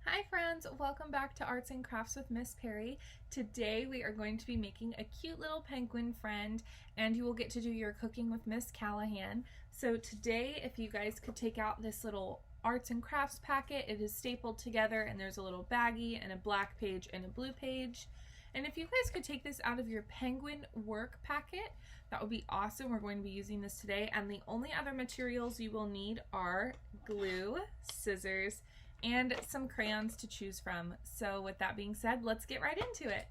Hi friends, welcome back to Arts and Crafts with Miss Perry. Today we are going to be making a cute little penguin friend and you will get to do your cooking with Miss Callahan. So today if you guys could take out this little arts and crafts packet, it is stapled together and there's a little baggie and a black page and a blue page. And if you guys could take this out of your penguin work packet, that would be awesome. We're going to be using this today, and the only other materials you will need are glue, scissors, and some crayons to choose from. So with that being said, let's get right into it.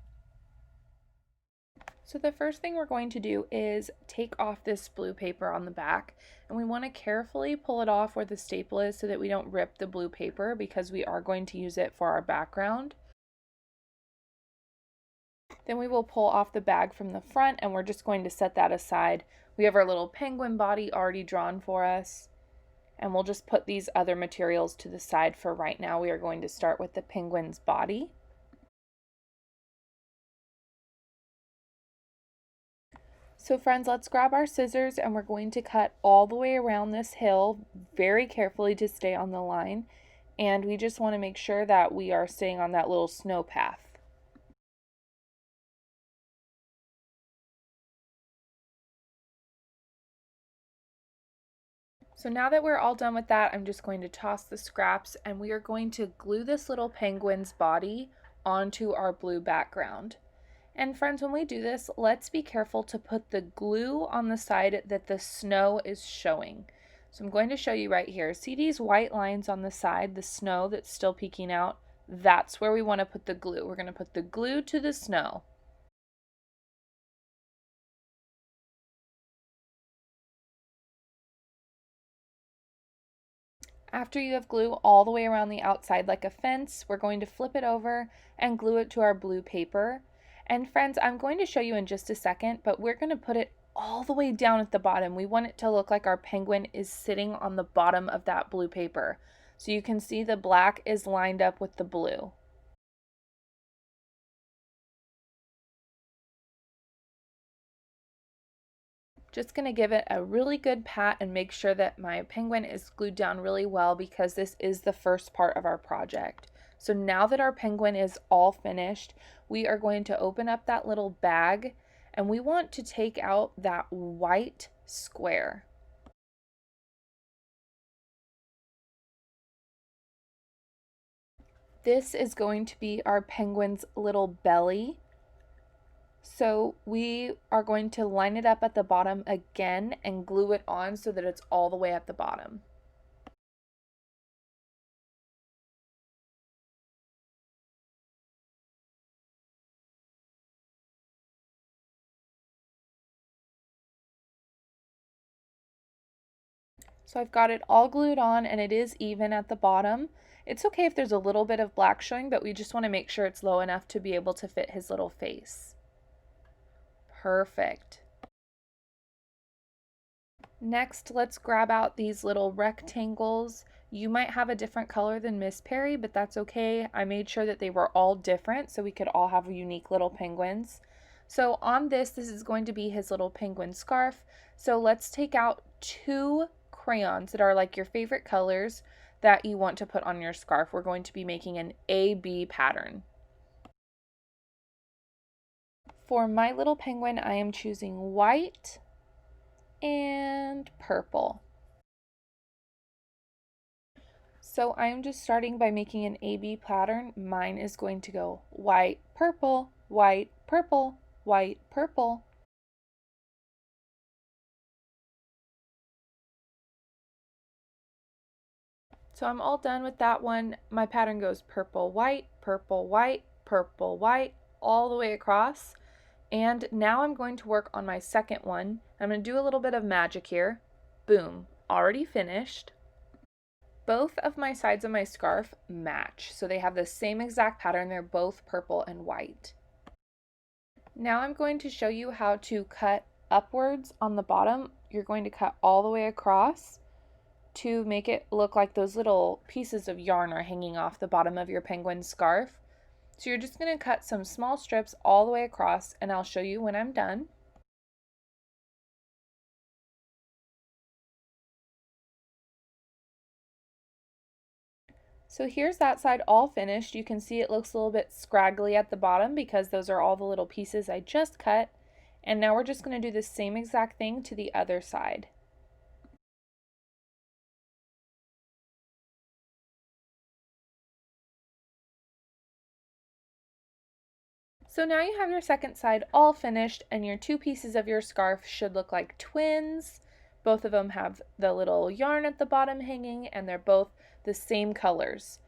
So the first thing we're going to do is take off this blue paper on the back, and we want to carefully pull it off where the staple is so that we don't rip the blue paper because we are going to use it for our background. Then we will pull off the bag from the front and we're just going to set that aside. We have our little penguin body already drawn for us. And we'll just put these other materials to the side for right now. We are going to start with the penguin's body. So friends, let's grab our scissors and we're going to cut all the way around this hill very carefully to stay on the line. And we just want to make sure that we are staying on that little snow path. So now that we're all done with that, I'm just going to toss the scraps and we are going to glue this little penguin's body onto our blue background. And friends, when we do this, let's be careful to put the glue on the side that the snow is showing. So I'm going to show you right here. See these white lines on the side, the snow that's still peeking out? That's where we want to put the glue. We're going to put the glue to the snow. After you have glue all the way around the outside like a fence, we're going to flip it over and glue it to our blue paper. And friends, I'm going to show you in just a second, but we're going to put it all the way down at the bottom. We want it to look like our penguin is sitting on the bottom of that blue paper. So you can see the black is lined up with the blue. Just going to give it a really good pat and make sure that my penguin is glued down really well because this is the first part of our project. So now that our penguin is all finished, we are going to open up that little bag and we want to take out that white square. This is going to be our penguin's little belly. So we are going to line it up at the bottom again and glue it on so that it's all the way at the bottom. So I've got it all glued on and it is even at the bottom. It's okay if there's a little bit of black showing, but we just want to make sure it's low enough to be able to fit his little face. Perfect. Next, let's grab out these little rectangles. You might have a different color than Miss Perry, but that's okay. I made sure that they were all different so we could all have unique little penguins. So on this is going to be his little penguin scarf. So let's take out 2 crayons that are like your favorite colors that you want to put on your scarf. We're going to be making an A-B pattern. For my little penguin, I am choosing white and purple. So I'm just starting by making an A-B pattern. Mine is going to go white, purple, white, purple, white, purple. So I'm all done with that one. My pattern goes purple, white, purple, white, purple, white, all the way across. And now I'm going to work on my second one. I'm going to do a little bit of magic here. Boom, already finished. Both of my sides of my scarf match, so they have the same exact pattern. They're both purple and white. Now I'm going to show you how to cut upwards on the bottom. You're going to cut all the way across to make it look like those little pieces of yarn are hanging off the bottom of your penguin scarf. So you're just going to cut some small strips all the way across and I'll show you when I'm done. So here's that side all finished. You can see it looks a little bit scraggly at the bottom because those are all the little pieces I just cut. And now we're just going to do the same exact thing to the other side. So now you have your second side all finished, and your two pieces of your scarf should look like twins. Both of them have the little yarn at the bottom hanging, and they're both the same colors.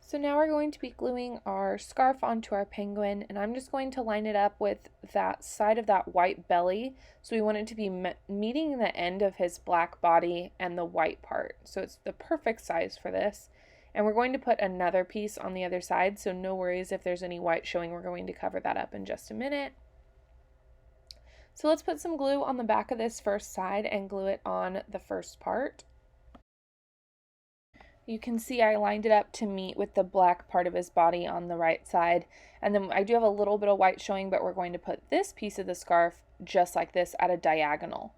So now we're going to be gluing our scarf onto our penguin, and I'm just going to line it up with that side of that white belly. So we want it to be meeting the end of his black body and the white part. So it's the perfect size for this. And we're going to put another piece on the other side, so no worries if there's any white showing. We're going to cover that up in just a minute. So let's put some glue on the back of this first side and glue it on the first part. You can see I lined it up to meet with the black part of his body on the right side. And then I do have a little bit of white showing, but we're going to put this piece of the scarf just like this at a diagonal.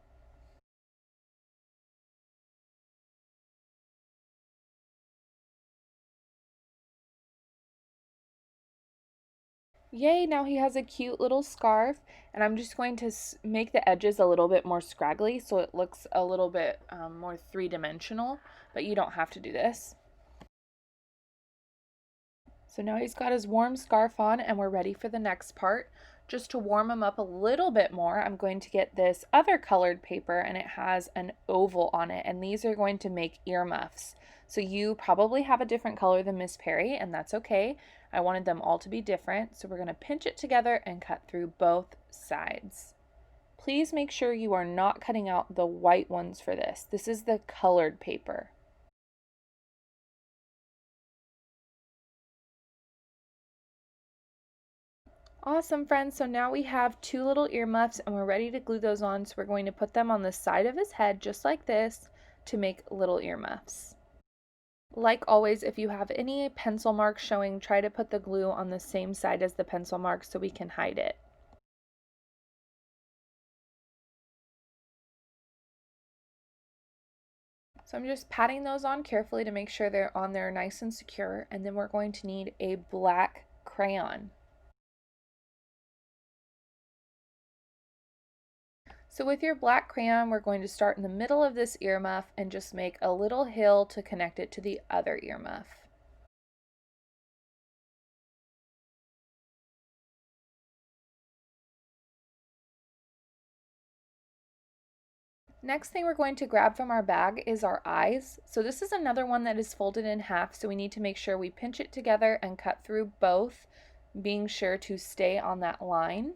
Yay, now he has a cute little scarf, and I'm just going to make the edges a little bit more scraggly so it looks a little bit more three-dimensional, but you don't have to do this. So now he's got his warm scarf on and we're ready for the next part. Just to warm him up a little bit more, I'm going to get this other colored paper, and it has an oval on it, and these are going to make earmuffs. So you probably have a different color than Miss Perry, and that's okay. I wanted them all to be different, so we're going to pinch it together and cut through both sides. Please make sure you are not cutting out the white ones for this. This is the colored paper. Awesome, friends. So now we have two little earmuffs and we're ready to glue those on. So we're going to put them on the side of his head just like this to make little earmuffs. Like always, if you have any pencil marks showing, try to put the glue on the same side as the pencil mark so we can hide it. So I'm just patting those on carefully to make sure they're on there nice and secure, and then we're going to need a black crayon. So with your black crayon, we're going to start in the middle of this earmuff and just make a little hill to connect it to the other earmuff. Next thing we're going to grab from our bag is our eyes. So this is another one that is folded in half, so we need to make sure we pinch it together and cut through both, being sure to stay on that line.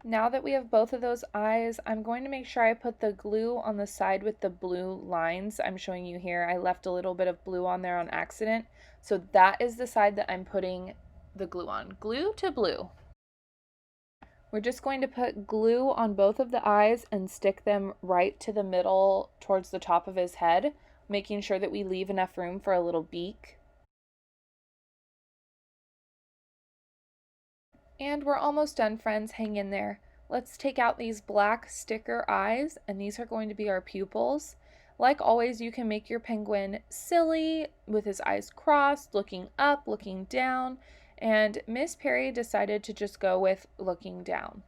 Now that we have both of those eyes, I'm going to make sure I put the glue on the side with the blue lines I'm showing you here. I left a little bit of blue on there on accident. So that is the side that I'm putting the glue on. Glue to blue. We're just going to put glue on both of the eyes and stick them right to the middle towards the top of his head, making sure that we leave enough room for a little beak. And we're almost done, friends. Hang in there. Let's take out these black sticker eyes, and these are going to be our pupils. Like always, you can make your penguin silly with his eyes crossed, looking up, looking down, and Miss Perry decided to just go with looking down.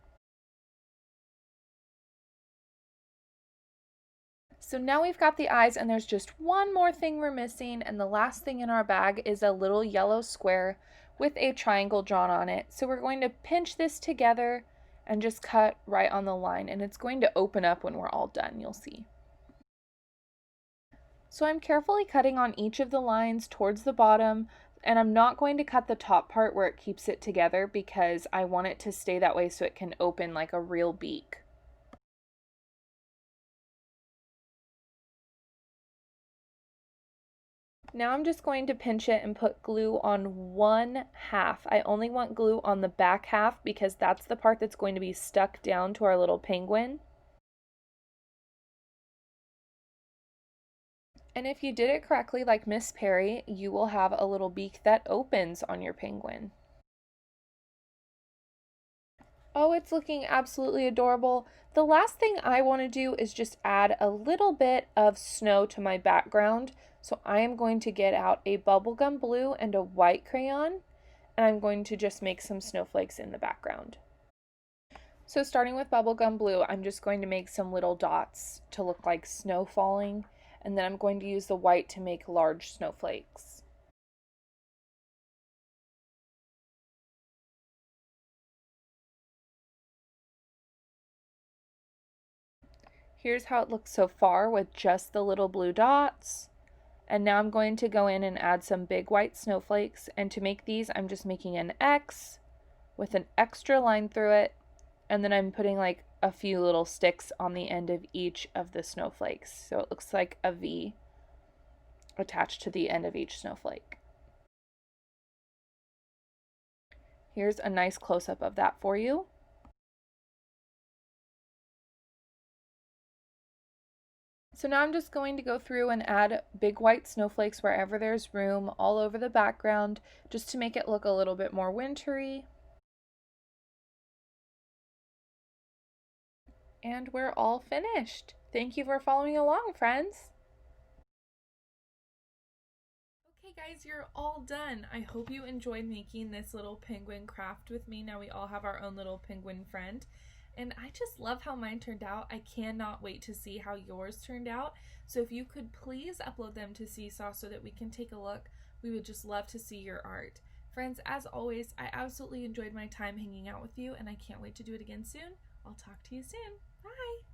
So now we've got the eyes, and there's just one more thing we're missing, and the last thing in our bag is a little yellow square with a triangle drawn on it. So we're going to pinch this together and just cut right on the line, and it's going to open up when we're all done, you'll see. So I'm carefully cutting on each of the lines towards the bottom, and I'm not going to cut the top part where it keeps it together because I want it to stay that way so it can open like a real beak. Now I'm just going to pinch it and put glue on one half. I only want glue on the back half because that's the part that's going to be stuck down to our little penguin. And if you did it correctly, like Miss Perry, you will have a little beak that opens on your penguin. Oh, it's looking absolutely adorable. The last thing I want to do is just add a little bit of snow to my background. So I am going to get out a bubblegum blue and a white crayon, and I'm going to just make some snowflakes in the background. So starting with bubblegum blue, I'm just going to make some little dots to look like snow falling, and then I'm going to use the white to make large snowflakes. Here's how it looks so far with just the little blue dots. And now I'm going to go in and add some big white snowflakes. And to make these, I'm just making an X with an extra line through it. And then I'm putting like a few little sticks on the end of each of the snowflakes. So it looks like a V attached to the end of each snowflake. Here's a nice close-up of that for you. So now I'm just going to go through and add big white snowflakes wherever there's room all over the background just to make it look a little bit more wintry. And we're all finished. Thank you for following along, friends. Okay guys, you're all done. I hope you enjoyed making this little penguin craft with me. Now we all have our own little penguin friend. And I just love how mine turned out. I cannot wait to see how yours turned out. So if you could please upload them to Seesaw so that we can take a look, we would just love to see your art. Friends, as always, I absolutely enjoyed my time hanging out with you and I can't wait to do it again soon. I'll talk to you soon. Bye!